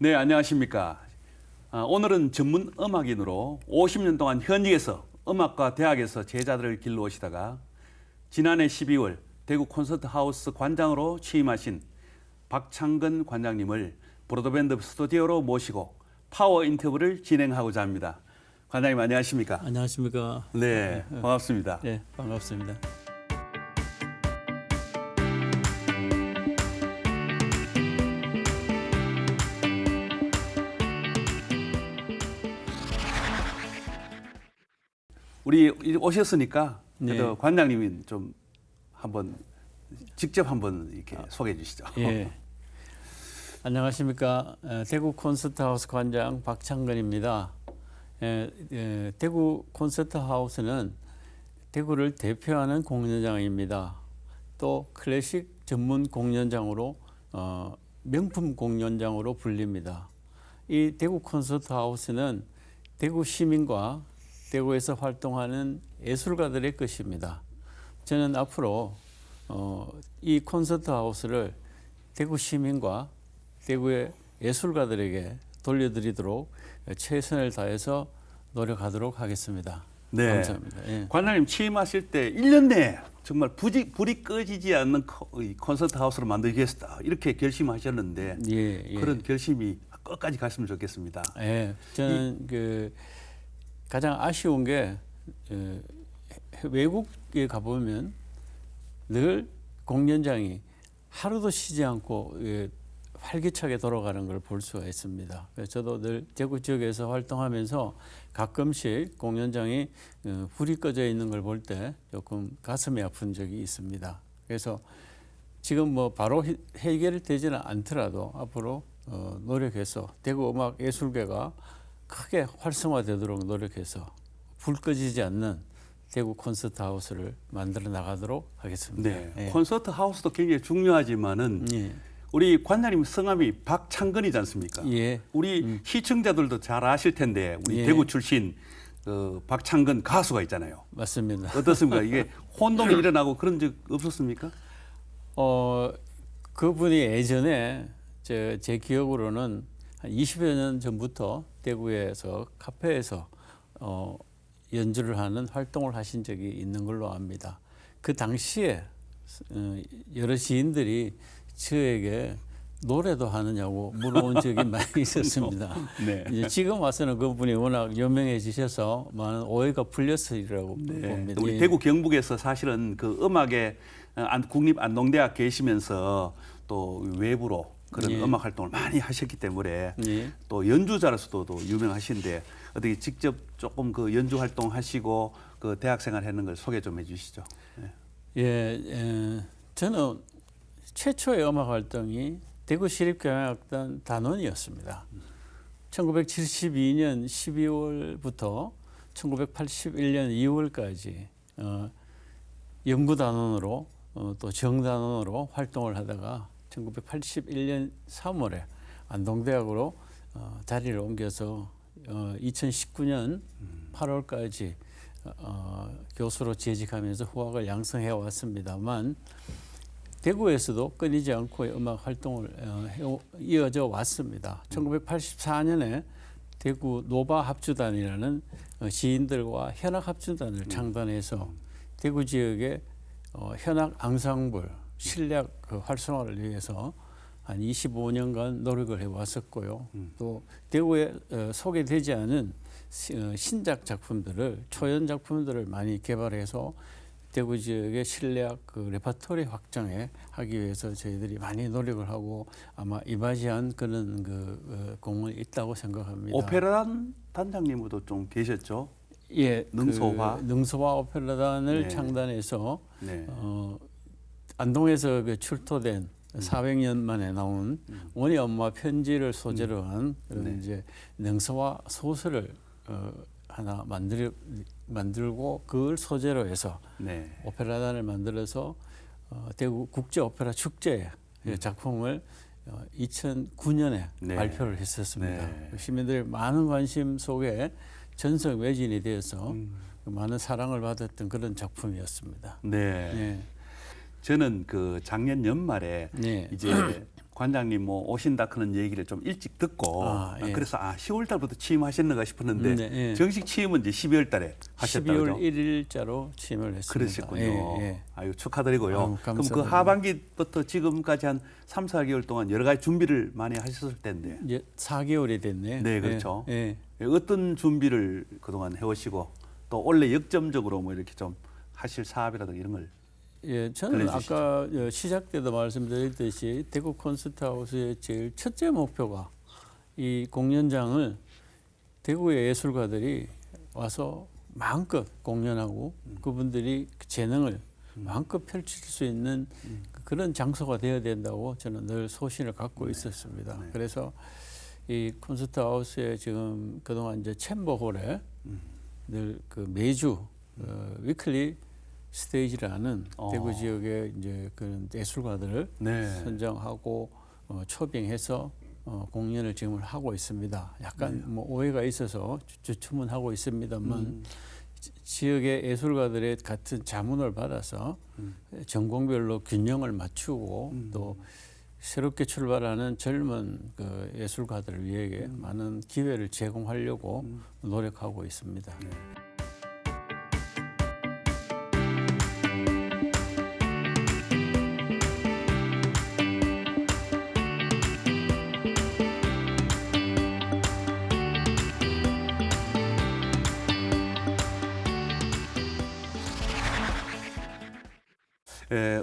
네, 안녕하십니까. 오늘은 전문 음악인으로 50년 동안 현직에서 음악과 대학에서 제자들을 길러오시다가 지난해 12월 대구 콘서트하우스 관장으로 취임하신 박창근 관장님을 브로드밴드 스튜디오로 모시고 파워 인터뷰를 진행하고자 합니다. 관장님 안녕하십니까? 안녕하십니까? 네, 반갑습니다. 네, 반갑습니다. 우리 오셨으니까 그래도 네. 관장님이 좀 한번 직접 한번 이렇게 소개해 주시죠. 예. 안녕하십니까? 대구 콘서트하우스 관장 박창근입니다. 대구 콘서트하우스는 대구를 대표하는 공연장입니다. 또 클래식 전문 공연장으로 명품 공연장으로 불립니다. 이 대구 콘서트하우스는 대구 시민과 대구에서 활동하는 예술가들의 것입니다. 저는 앞으로 이 콘서트하우스를 대구 시민과 대구의 예술가들에게 돌려드리도록 최선을 다해서 노력하도록 하겠습니다. 네. 감사합니다. 예. 관장님 취임하실 때 1년 내에 정말 불이 꺼지지 않는 콘서트 하우스로 만들겠다 이렇게 결심하셨는데 예. 그런 결심이 끝까지 갔으면 좋겠습니다. 예. 저는 가장 아쉬운 게 외국에 가보면 늘 공연장이 하루도 쉬지 않고 활기차게 돌아가는 걸 볼 수가 있습니다. 그래서 저도 늘 대구 지역에서 활동하면서 가끔씩 공연장이 불이 꺼져 있는 걸 볼 때 조금 가슴이 아픈 적이 있습니다. 그래서 지금 뭐 바로 해결되지는 않더라도 앞으로 노력해서 대구 음악 예술계가 크게 활성화되도록 노력해서 불 꺼지지 않는 대구 콘서트 하우스를 만들어 나가도록 하겠습니다. 네. 예. 콘서트 하우스도 굉장히 중요하지만은 예. 우리 관장님 성함이 박창근이지 않습니까? 예. 우리 시청자들도 잘 아실 텐데 우리 예. 대구 출신 박창근 가수가 있잖아요. 맞습니다. 어떻습니까? 이게 혼동이 일어나고 그런 적 없었습니까? 그분이 예전에 제 기억으로는 한 20여 년 전부터 대구에서 카페에서 연주를 하는 활동을 하신 적이 있는 걸로 압니다. 그 당시에 여러 지인들이 저에게 노래도 하느냐고 물어본 적이 많이 있었습니다. 네. 이제 지금 와서는 그분이 워낙 유명해지셔서 많은 오해가 풀렸으리라고 봅니다. 우리 예. 대구 경북에서 사실은 그 음악에 국립안동대학 계시면서 또 외부로 그런 예. 음악 활동을 많이 하셨기 때문에 예. 또 연주자로서도 유명하신데 어떻게 직접 조금 그 연주 활동 하시고 그 대학생활 하는 걸 소개 좀 해주시죠. 저는 최초의 음악 활동이 대구 시립교향악단 단원이었습니다. 1972년 12월부터 1981년 2월까지 연구단원으로 또 정단원으로 활동을 하다가 1981년 3월에 안동대학으로 자리를 옮겨서 2019년 8월까지 교수로 재직하면서 후학을 양성해 왔습니다만 대구에서도 끊이지 않고 음악 활동을 이어져 왔습니다. 1984년에 대구 노바 합주단이라는 시인들과 현악 합주단을 창단해서 대구 지역의 현악 앙상블 실력 활성화를 위해서 한 25년간 노력을 해왔었고요. 또 대구에 소개되지 않은 신작 작품들을 초연 작품들을 많이 개발해서 대구 지역의 실내악 레퍼토리 확장에 하기 위해서 저희들이 많이 노력을 하고 아마 이바지한 그런 공헌이 있다고 생각합니다. 오페라단 단장님도 좀 계셨죠? 예, 능소화. 능소화 오페라단을 네. 창단해서 네. 안동에서 출토된 400년 만에 나온 원희 엄마 편지를 소재로 한 그런 이제 능소화 소설을 하나 만들고 그걸 소재로 해서 네. 오페라단을 만들어서 대구 국제 오페라 축제 작품을 2009년에 네. 발표를 했었습니다. 네. 시민들의 많은 관심 속에 전석 매진이 되어서 많은 사랑을 받았던 그런 작품이었습니다. 네. 네. 저는 그 작년 연말에 네. 이제 관장님 뭐 오신다 그런 얘기를 좀 일찍 듣고 예. 그래서 10월 달부터 취임하셨는가 싶었는데 네, 예. 정식 취임은 이제 12월 달에 하셨다고 12월 그죠? 1일자로 취임을 했습니다. 그러셨군요. 예. 아유 축하드리고요. 아유, 그럼 그 감사합니다. 하반기부터 지금까지 한 3, 4개월 동안 여러 가지 준비를 많이 하셨을 텐데. 이제 4개월이 됐네요. 네, 그렇죠. 예. 어떤 준비를 그동안 해오시고 또 원래 역점적으로 뭐 이렇게 좀 하실 사업이라든가 이런 걸 예, 저는 알려주시죠. 아까 시작 때도 말씀드렸듯이 대구 콘서트하우스의 제일 첫째 목표가 이 공연장을 대구의 예술가들이 와서 마음껏 공연하고 그분들이 그 재능을 마음껏 펼칠 수 있는 그런 장소가 되어야 된다고 저는 늘 소신을 갖고 있었습니다. 그래서 이 콘서트하우스에 지금 그동안 이제 챔버홀에 늘 그 매주 위클리 스테이지라는 대구 지역의 이제 그런 예술가들을 네. 선정하고 초빙해서 공연을 지금 하고 있습니다. 약간 뭐 오해가 있어서 주춤은 하고 있습니다만 지역의 예술가들의 같은 자문을 받아서 전공별로 균형을 맞추고 또 새롭게 출발하는 젊은 그 예술가들을 위해 많은 기회를 제공하려고 노력하고 있습니다.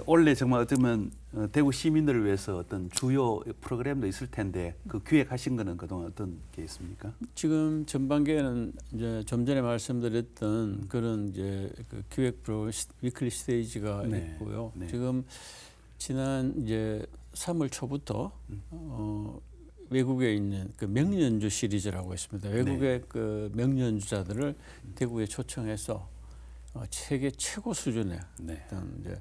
원래 정말 어쩌면 대구 시민들을 위해서 어떤 주요 프로그램도 있을 텐데 그 기획하신 거는 그동안 어떤 게 있습니까? 지금 전반기에는 이제 좀 전에 말씀드렸던 그런 이제 그 기획 프로 위클리 스테이지가 네. 있고요. 네. 지금 지난 이제 3월 초부터 외국에 있는 그 명연주 시리즈라고 있습니다. 외국의 그 명연주자들을 대구에 초청해서 세계 최고 수준의 어떤 이제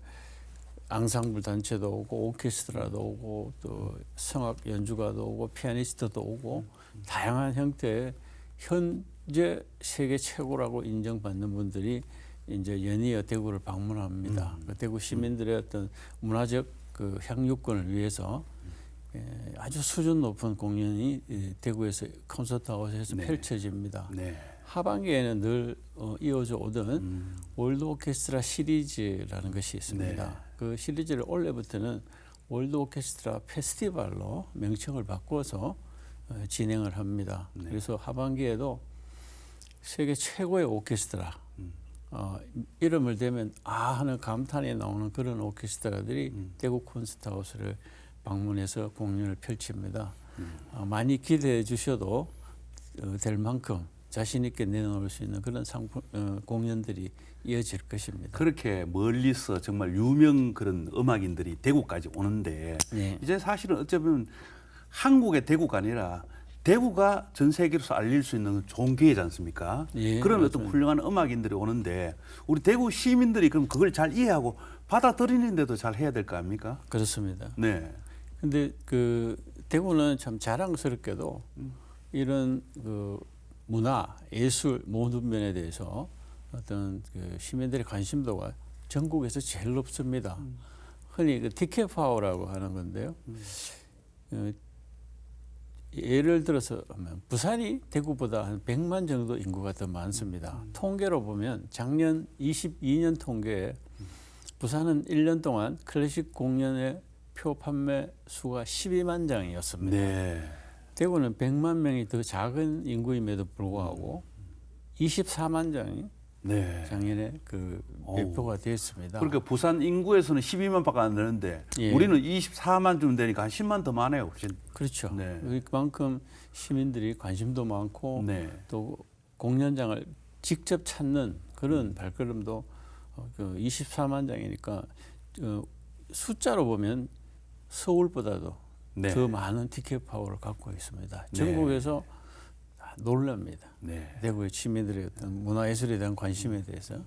앙상블 단체도 오고 오케스트라도 오고 또 성악 연주가도 오고 피아니스트도 오고 다양한 형태의 현재 세계 최고라고 인정받는 분들이 이제 연이어 대구를 방문합니다. 그 대구 시민들의 어떤 문화적 그 향유권을 위해서 아주 수준 높은 공연이 대구에서 콘서트하우스에서 펼쳐집니다. 하반기에는 늘 이어져 오던 월드 오케스트라 시리즈라는 것이 있습니다. 그 시리즈를 올해부터는 월드 오케스트라 페스티벌로 명칭을 바꿔서 진행을 합니다. 그래서 하반기에도 세계 최고의 오케스트라 이름을 대면 하는 감탄이 나오는 그런 오케스트라들이 대구 콘서트하우스를 방문해서 공연을 펼칩니다. 많이 기대해 주셔도 될 만큼 자신 있게 내놓을 수 있는 그런 공연들이 이어질 것입니다. 그렇게 멀리서 정말 유명 그런 음악인들이 대구까지 오는데 이제 사실은 어쩌면 한국의 대구가 아니라 대구가 전 세계로서 알릴 수 있는 좋은 기회지 않습니까? 그런 맞아요. 어떤 훌륭한 음악인들이 오는데 우리 대구 시민들이 그럼 그걸 잘 이해하고 받아들이는데도 잘 해야 될 거 아닙니까? 그렇습니다. 네. 근데 그 대구는 참 자랑스럽게도 이런 그 문화, 예술 모든 면에 대해서 어떤 그 시민들의 관심도가 전국에서 제일 높습니다. 흔히 그 티켓 파워라고 하는 건데요. 예를 들어서 하면 부산이 대구보다 한 100만 정도 인구가 더 많습니다. 통계로 보면 작년 22년 통계에 부산은 1년 동안 클래식 공연의 표 판매 수가 12만 장이었습니다. 대구는 100만 명이 더 작은 인구임에도 불구하고 24만 장이 작년에 그 매표가 됐습니다. 그러니까 부산 인구에서는 12만밖에 안 되는데 우리는 24만 좀 되니까 한 10만 더 많아요. 훨씬. 그렇죠. 그만큼 시민들이 관심도 많고 또 공연장을 직접 찾는 그런 발걸음도 그 24만 장이니까 숫자로 보면 서울보다도 더 많은 티켓 파워를 갖고 있습니다. 전국에서 놀랍니다. 대구의 시민들의 어떤 문화예술에 대한 관심에 대해서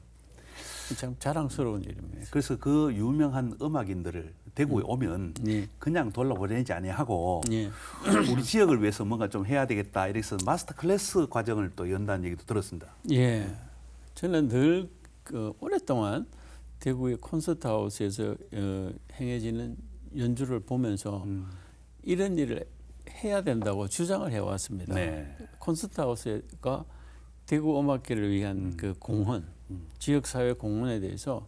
참 자랑스러운 일입니다. 그래서 그 유명한 음악인들을 대구에 오면 그냥 돌아보내지 아니하고 우리 지역을 위해서 뭔가 좀 해야 되겠다 이래서 마스터 클래스 과정을 또 연다는 얘기도 들었습니다. 저는 늘 오랫동안 대구의 콘서트 하우스에서 행해지는 연주를 보면서 이런 일을 해야 된다고 주장을 해왔습니다. 네. 콘서트하우스가 대구 음악계를 위한 그 공헌, 지역사회 공헌에 대해서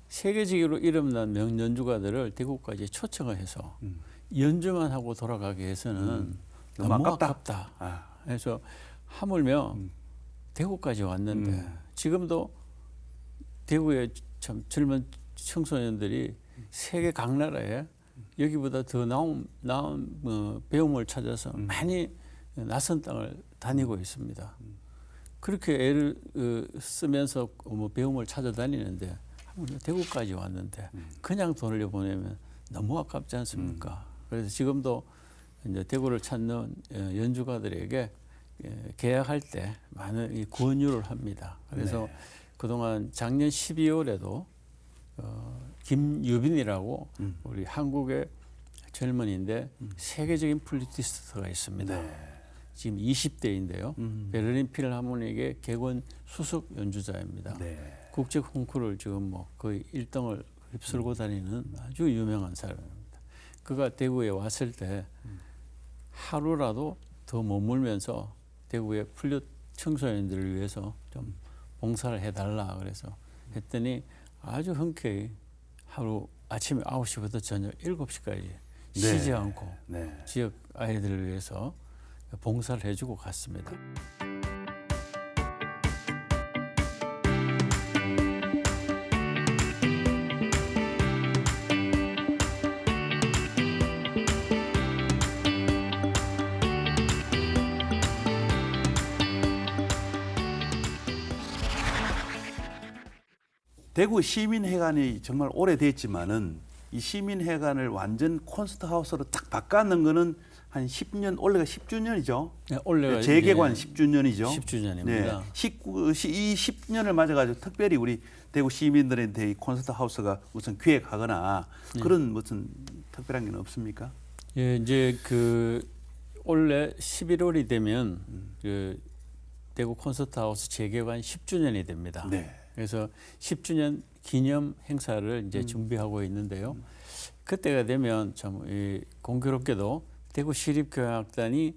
세계적으로 이름난 명연주가들을 대구까지 초청을 해서 연주만 하고 돌아가게 해서는 너무 너무 아깝다. 아깝다. 아. 그래서 하물며 대구까지 왔는데 지금도 대구에 참 젊은 청소년들이 세계 각 나라에 여기보다 더 나은 배움을 찾아서 많이 낯선 땅을 다니고 있습니다. 그렇게 애를 쓰면서 뭐 배움을 찾아다니는데 대구까지 왔는데 그냥 돈을 보내면 너무 아깝지 않습니까? 그래서 지금도 이제 대구를 찾는 연주가들에게 계약할 때 많은 이 권유를 합니다. 그래서 그동안 작년 12월에도 김유빈이라고 우리 한국의 젊은이인데 세계적인 플루티스트가 있습니다. 네. 지금 20대인데요. 베를린 필하모닉의 객원 수석 연주자입니다. 네. 국제 콩쿠르를 지금 뭐 거의 1등을 휩쓸고 다니는 아주 유명한 사람입니다. 그가 대구에 왔을 때 하루라도 더 머물면서 대구의 플룻 청소년들을 위해서 좀 봉사를 해달라 그래서 했더니 아주 흔쾌히 하루 아침 9시부터 저녁 7시까지 쉬지 않고 지역 아이들을 위해서 봉사를 해주고 갔습니다. 대구 시민회관이 정말 오래됐지만은 이 시민회관을 완전 콘서트하우스로 딱 바꿔놓은 거는 한 10년, 올해가 10주년이죠. 네, 올해가 재개관 10주년이죠. 10주년입니다. 이 10년을 맞아가지고 특별히 우리 대구 시민들한테 이 콘서트하우스가 무슨 기획하거나 그런 무슨 특별한 게 없습니까? 예, 이제 그 올해 11월이 되면 그 대구 콘서트하우스 재개관 10주년이 됩니다. 네. 그래서 10주년 기념 행사를 이제 준비하고 있는데요. 그때가 되면 참 공교롭게도 대구 시립교향악단이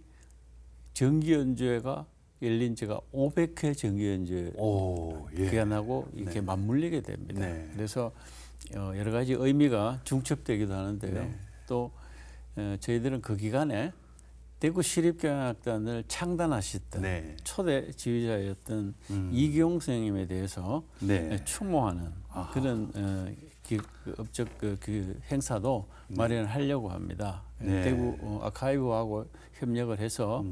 정기 연주회가 열린 지가 500회 정기 연주회 기간하고 이렇게 맞물리게 됩니다. 네. 그래서 여러 가지 의미가 중첩되기도 하는데요. 네. 또 저희들은 그 기간에 대구 시립교향악단을 창단하셨던 초대 지휘자였던 이기용 선생님에 대해서 추모하는 그런 업적 그 행사도 마련하려고 합니다. 대구 아카이브하고 협력을 해서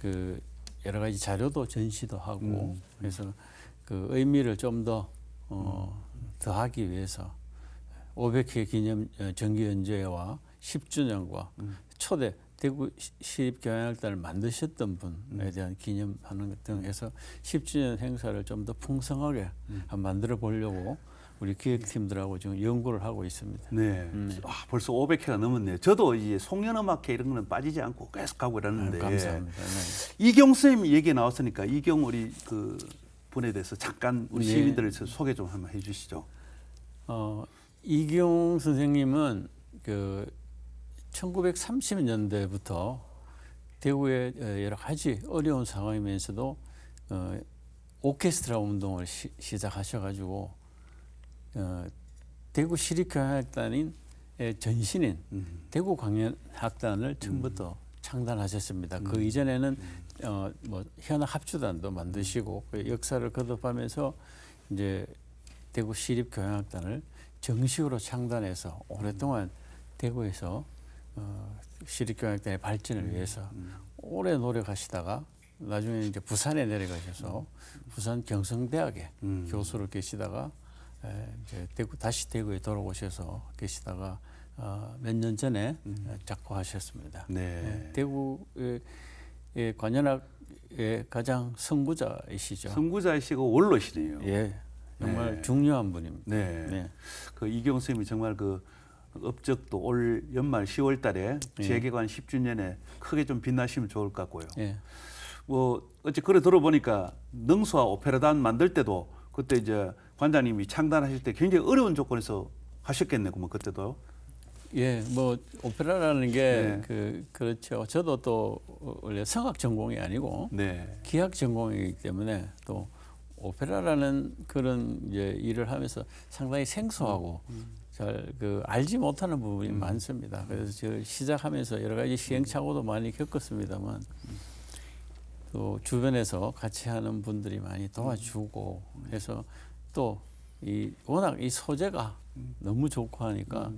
그 여러 가지 자료도 전시도 하고 그래서 그 의미를 좀 더 더하기 위해서 500회 기념 정기 연주회와 10주년과 초대 대구 시립교향악단을 만드셨던 분에 대한 기념하는 것 등 해서 10주년 행사를 좀 더 풍성하게 만들어 보려고 우리 기획팀들하고 지금 연구를 하고 있습니다. 네. 벌써 500회가 넘었네요. 저도 이제 송년음악회 이런 거는 빠지지 않고 계속 하고 이러는데. 감사합니다. 이경 선생님 얘기 나왔으니까 이경 우리 그 분에 대해서 잠깐 우리 시민들을 소개 좀 한번 해주시죠. 이경 선생님은 그 1930년대부터 대구의 여러 가지 어려운 상황이면서도 오케스트라 운동을 시작하셔가지고 대구 시립교향악단인 전신인 대구 광연악단을 처음부터 창단하셨습니다. 그 이전에는 뭐 현악 합주단도 만드시고 그 역사를 거듭하면서 이제 대구 시립교향악단을 정식으로 창단해서 오랫동안 대구에서 시립교향악단의 발전을 위해서 오래 노력하시다가 나중에 이제 부산에 내려가셔서 부산 경성대학에 교수로 계시다가 이제 다시 대구에 돌아오셔서 계시다가 몇 년 전에 작고하셨습니다. 대구의 관현악의 가장 선구자이시죠. 선구자이시고 원로시네요. 예, 정말 중요한 분입니다. 그 이경 선생님이 정말 그 업적도 올 연말 10월달에 재개관 10주년에 크게 좀 빛나시면 좋을 것 같고요. 뭐 어째 그래 들어보니까 능수와 오페라단 만들 때도 그때 이제 관장님이 창단하실 때 굉장히 어려운 조건에서 하셨겠네요. 뭐 그때도요. 예, 뭐 오페라라는 게 네. 그렇죠. 저도 또 원래 성악 전공이 아니고 네. 기악 전공이기 때문에 또 오페라라는 그런 이제 일을 하면서 상당히 생소하고 잘 알지 못하는 부분이 많습니다. 그래서 저 시작하면서 여러 가지 시행착오도 많이 겪었습니다만 또 주변에서 같이 하는 분들이 많이 도와주고 해서 또 워낙 이 소재가 너무 좋고 하니까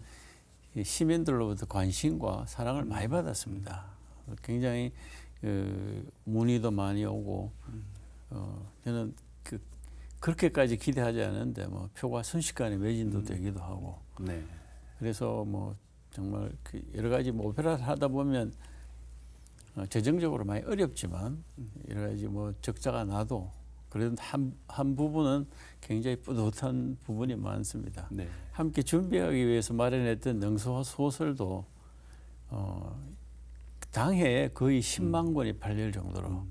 이 시민들로부터 관심과 사랑을 많이 받았습니다. 굉장히 문의도 많이 오고 저는 그렇게까지 기대하지 않았는데 뭐 표가 순식간에 매진도 되기도 하고 네. 그래서 뭐 정말 여러 가지 뭐 오페라를 하다 보면 재정적으로 많이 어렵지만 여러 가지 뭐 적자가 나도 그래도 한 부분은 굉장히 뿌듯한 부분이 많습니다. 네. 함께 준비하기 위해서 마련했던 능서와 소설도 당해에 거의 10만 권이 팔릴 정도로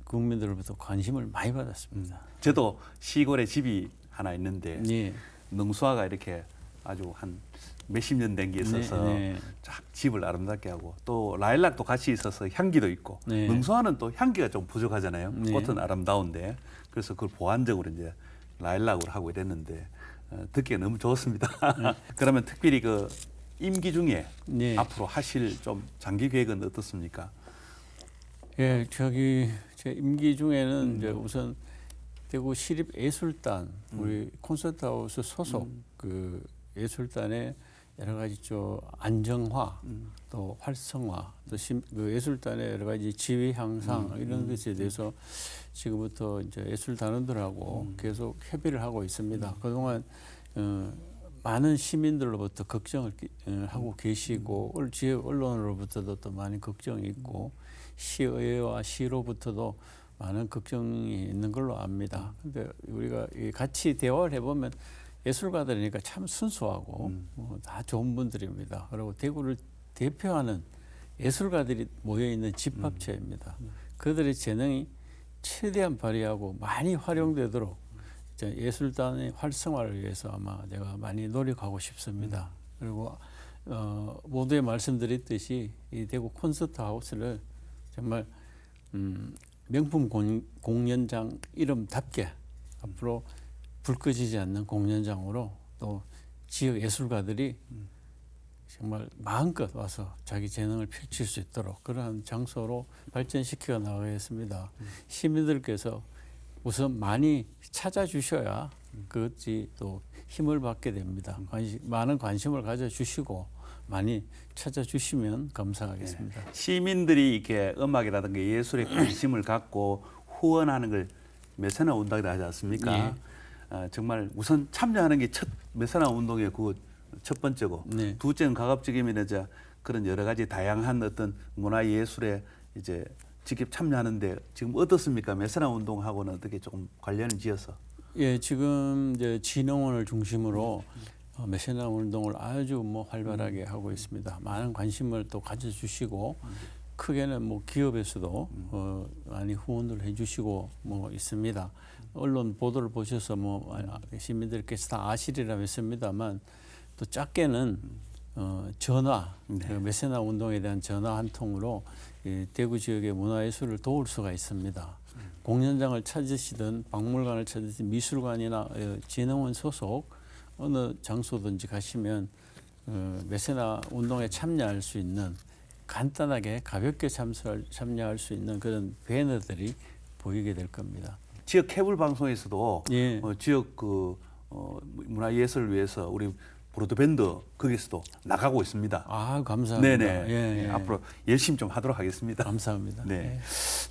국민들로부터 관심을 많이 받았습니다. 저도 시골에 집이 하나 있는데 예. 능수화가 이렇게 아주 한 몇십 년 된 게 있어서 네. 쫙 집을 아름답게 하고 또 라일락도 같이 있어서 향기도 있고 네. 능수화는 또 향기가 좀 부족하잖아요. 네. 꽃은 아름다운데 그래서 그걸 보완적으로 이제 라일락으로 하고 이랬는데 듣기가 너무 좋았습니다. 그러면 특별히 그 임기 중에 네. 앞으로 하실 좀 장기 계획은 어떻습니까? 예, 제 임기 중에는 이제 우선 대구 시립예술단 우리 콘서트하우스 소속 그 예술단의 여러 가지 안정화 또 활성화 또 그 예술단의 여러 가지 지위 향상 이런 것에 대해서 지금부터 이제 예술단원들하고 계속 협의를 하고 있습니다. 그동안 많은 시민들로부터 걱정을 하고 계시고 지역 언론으로부터도 또 많은 걱정이 있고 시의회와 시로부터도 많은 걱정이 있는 걸로 압니다. 근데 우리가 같이 대화를 해보면 예술가들이니까 참 순수하고 다 좋은 분들입니다. 그리고 대구를 대표하는 예술가들이 모여있는 집합체입니다. 그들의 재능이 최대한 발휘하고 많이 활용되도록 예술단의 활성화를 위해서 아마 제가 많이 노력하고 싶습니다. 그리고 모두에 말씀드렸듯이 이 대구 콘서트 하우스를 정말 명품 공연장 이름답게 앞으로 불 꺼지지 않는 공연장으로 또 지역 예술가들이 정말 마음껏 와서 자기 재능을 펼칠 수 있도록 그러한 장소로 발전시켜 나가겠습니다. 시민들께서 우선 많이 찾아주셔야 그것이 또 힘을 받게 됩니다. 많은 관심을 가져주시고 많이 찾아주시면 감사하겠습니다. 네. 시민들이 이렇게 음악이라든가 예술에 관심을 갖고 후원하는 걸 메세나 운동이라 하지 않습니까? 예. 정말 우선 참여하는 게 메세나 운동의 그 첫 번째고 네. 둘째는 가급적이면 이제 그런 여러 가지 다양한 어떤 문화 예술에 이제 직접 참여하는데 지금 어떻습니까? 메세나 운동하고는 어떻게 조금 관련을 지어서? 예, 지금 이제 진흥원을 중심으로 메세나 운동을 아주 뭐 활발하게 하고 있습니다. 많은 관심을 또 가져주시고 크게는 뭐 기업에서도 많이 후원을 해주시고 뭐 있습니다. 언론 보도를 보셔서 뭐 시민들께서 다 아시리라 믿습니다만 또 작게는 전화 네. 그 메세나 운동에 대한 전화 한 통으로 대구 지역의 문화예술을 도울 수가 있습니다. 공연장을 찾으시든 박물관을 찾으시든 미술관이나 진흥원 소속 어느 장소든지 가시면 메세나 운동에 참여할 수 있는 간단하게 가볍게 참여할 수 있는 그런 배너들이 보이게 될 겁니다. 지역 케이블 방송에서도 예. 지역 문화 예술을 위해서 우리 브로드밴드 거기서도 나가고 있습니다. 아, 감사합니다. 네네. 예, 예. 앞으로 열심히 좀 하도록 하겠습니다. 감사합니다. 네. 예.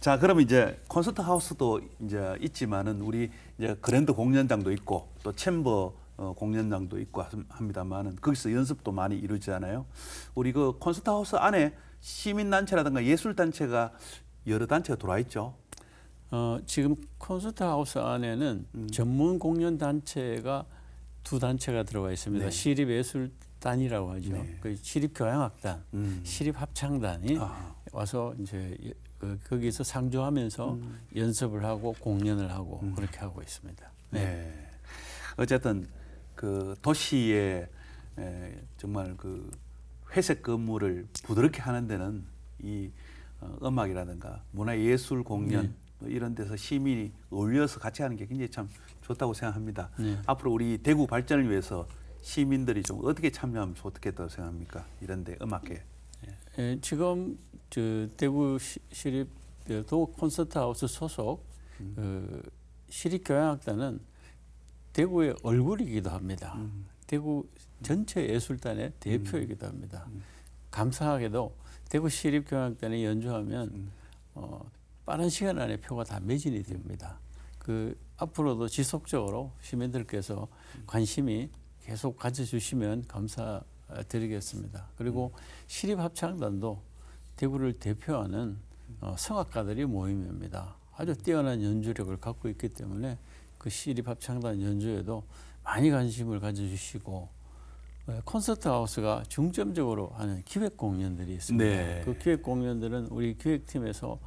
자, 그러면 이제 콘서트 하우스도 이제 있지만은 우리 이제 그랜드 공연장도 있고 또 챔버 공연장도 있고 합니다만은 거기서 연습도 많이 이루어지잖아요. 우리 그 콘서트 하우스 안에 시민 단체라든가 예술 단체가 여러 단체가 들어와 있죠. 지금 콘서트 하우스 안에는 전문 공연 단체가 두 단체가 들어가 있습니다. 네. 시립예술단이라고 하죠. 네. 그 시립교향악단, 시립합창단이 와서 이제 거기서 상주하면서 연습을 하고 공연을 하고 그렇게 하고 있습니다. 네. 어쨌든 그 도시의 정말 그 회색 건물을 부드럽게 하는 데는 이 음악이라든가 문화예술 공연 뭐 이런 데서 시민이 어울려서 같이 하는 게 굉장히 참 좋다고 생각합니다. 앞으로 우리 대구 발전을 위해서 시민들이 좀 어떻게 참여하면 좋겠다고 생각합니까? 이런데 음악계. 지금 대구 시립 도 콘서트하우스 소속 시립교향악단은 대구의 얼굴이기도 합니다. 대구 전체 예술단의 대표이기도 합니다. 감사하게도 대구 시립교향악단이 연주하면 빠른 시간 안에 표가 다 매진이 됩니다. 앞으로도 지속적으로 시민들께서 관심이 계속 가져주시면 감사드리겠습니다. 그리고 시립합창단도 대구를 대표하는 성악가들이 모임입니다. 아주 뛰어난 연주력을 갖고 있기 때문에 그 시립합창단 연주에도 많이 관심을 가져주시고 콘서트 하우스가 중점적으로 하는 기획 공연들이 있습니다. 네. 그 기획 공연들은 우리 기획팀에서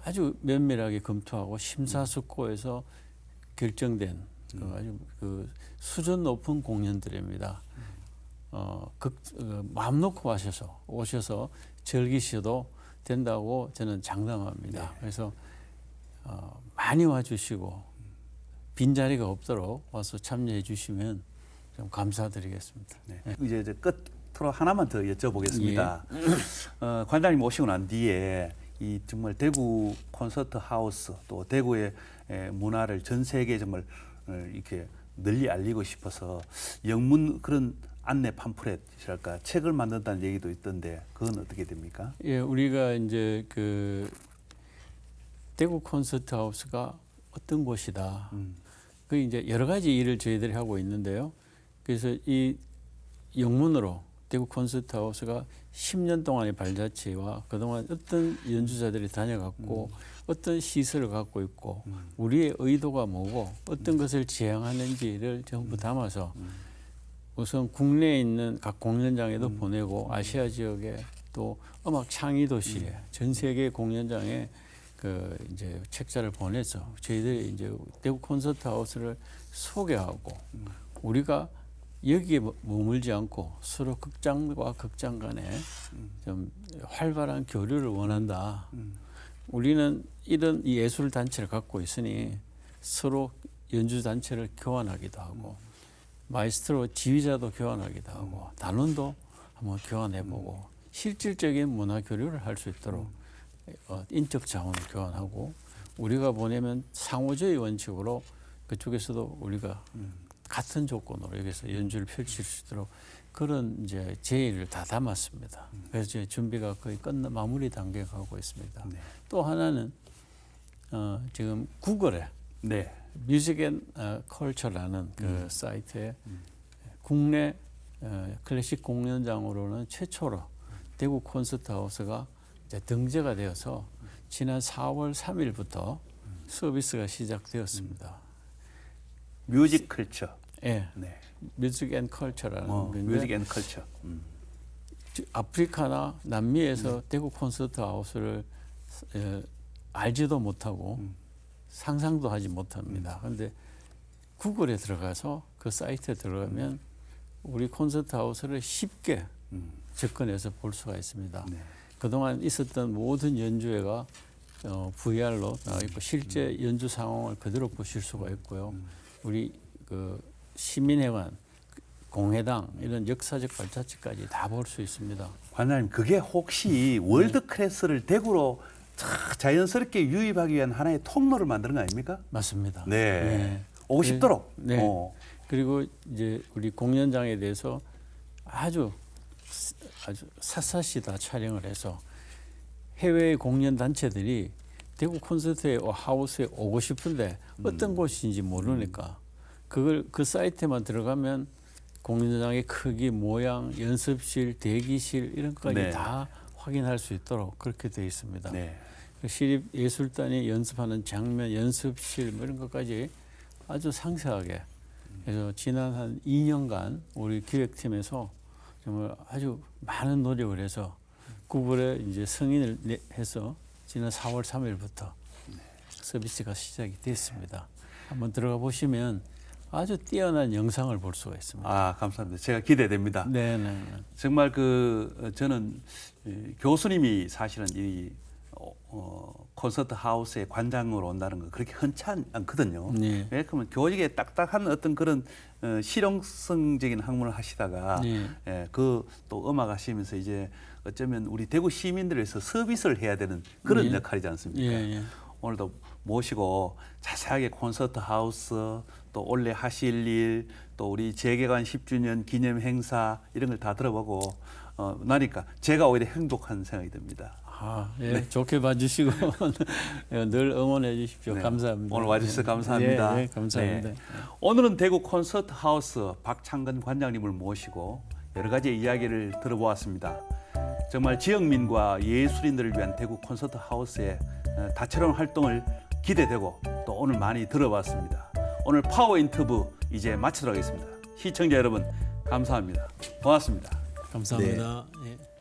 아주 면밀하게 검토하고 심사숙고해서 결정된 아주 수준 높은 공연들입니다. 마음 놓고 오셔서 즐기셔도 된다고 저는 장담합니다. 네. 그래서 많이 와주시고 빈자리가 없도록 와서 참여해 주시면 좀 감사드리겠습니다. 네. 이제 끝으로 하나만 더 여쭤보겠습니다. 관장님 오시고 난 뒤에 이 정말 대구 콘서트 하우스 또 대구의 문화를 전 세계에 정말 이렇게 널리 알리고 싶어서 영문 그런 안내 팜플렛이랄까 책을 만든다는 얘기도 있던데 그건 어떻게 됩니까? 예, 우리가 이제 대구 콘서트 하우스가 어떤 곳이다. 그 이제 여러 가지 일을 저희들이 하고 있는데요. 그래서 이 영문으로 대구 콘서트 하우스가 10년 동안의 발자취와 그동안 어떤 연주자들이 다녀갔고 어떤 시설을 갖고 있고 우리의 의도가 뭐고 어떤 것을 지향하는지를 전부 담아서 우선 국내에 있는 각 공연장에도 보내고 아시아 지역에 또 음악 창의 도시에 전 세계 공연장에 이제 책자를 보내서 저희들이 이제 대구 콘서트 하우스를 소개하고 우리가 여기에 머물지 않고 서로 극장과 극장 간에 좀 활발한 교류를 원한다. 우리는 이런 이 예술 단체를 갖고 있으니 서로 연주 단체를 교환하기도 하고 마이스트로 지휘자도 교환하기도 하고 단원도 한번 교환해보고 실질적인 문화 교류를 할 수 있도록 인적 자원을 교환하고 우리가 보내면 상호주의 원칙으로 그쪽에서도 우리가 같은 조건으로 여기서 연주를 펼칠 수 있도록 그런 이제 제의를 다 담았습니다. 그래서 이제 준비가 거의 마무리 단계에 가고 있습니다. 네. 또 하나는 지금 구글에 뮤직 앤 컬처라는 그 사이트에 국내 클래식 공연장으로는 최초로 대구 콘서트 하우스가 이제 등재가 되어서 지난 4월 3일부터 서비스가 시작되었습니다. 뮤직 컬처. 예. 네. 뮤직 앤 컬처라는 뮤직 앤 컬처. 아프리카나 남미에서 대구 콘서트 하우스를 알지도 못하고 상상도 하지 못합니다. 그런데 구글에 들어가서 그 사이트에 들어가면 우리 콘서트 하우스를 쉽게 접근해서 볼 수가 있습니다. 네. 그동안 있었던 모든 연주회가 VR로 나와 있고 실제 연주 상황을 그대로 보실 수가 있고요. 우리 시민회관, 공회당 이런 역사적 발자취까지 다 볼 수 있습니다. 관장님 그게 혹시 월드 클래스를 대구로 자연스럽게 유입하기 위한 하나의 통로를 만드는 거 아닙니까? 맞습니다. 네. 오고 싶도록. 네. 그리고 이제 우리 공연장에 대해서 아주 샅샅이 다 촬영을 해서 해외 공연 단체들이 대구 콘서트 하우스에 오고 싶은데 어떤 곳인지 모르니까 그 사이트에만 들어가면 공연장의 크기, 모양, 연습실, 대기실 이런 것까지 다 확인할 수 있도록 그렇게 되어 있습니다. 네. 시립예술단이 연습하는 장면, 연습실 뭐 이런 것까지 아주 상세하게 그래서 지난 한 2년간 우리 기획팀에서 정말 아주 많은 노력을 해서 구글에 이제 승인을 해서 지난 4월 3일부터 서비스가 시작이 됐습니다. 한번 들어가 보시면 아주 뛰어난 영상을 볼 수가 있습니다. 아, 감사합니다. 제가 기대됩니다. 네네. 정말 저는 교수님이 사실은 이 콘서트 하우스의 관장으로 온다는 거 그렇게 흔치 않거든요. 네. 왜 그러면 교직에 딱딱한 어떤 그런 실용성적인 학문을 하시다가 네. 그 또 음악 하시면서 이제 어쩌면 우리 대구 시민들을 위해서 서비스를 해야 되는 그런 네. 역할이지 않습니까? 예, 예. 오늘도 모시고 자세하게 콘서트 하우스 또 올해 하실 일 또 우리 재개관 10주년 기념 행사 이런 걸 다 들어보고 나니까 제가 오히려 행복한 생각이 듭니다. 아, 예, 좋게 봐주시고 늘 응원해 주십시오. 네. 감사합니다. 오늘 와주셔서 감사합니다. 네, 감사합니다. 네. 오늘은 대구 콘서트 하우스 박창근 관장님을 모시고 여러 가지 이야기를 들어보았습니다. 정말 지역민과 예술인들을 위한 대구 콘서트 하우스의 다채로운 활동을 기대되고 또 오늘 많이 들어봤습니다. 오늘 파워 인터뷰 이제 마치도록 하겠습니다. 시청자 여러분 감사합니다. 고맙습니다. 감사합니다. 예.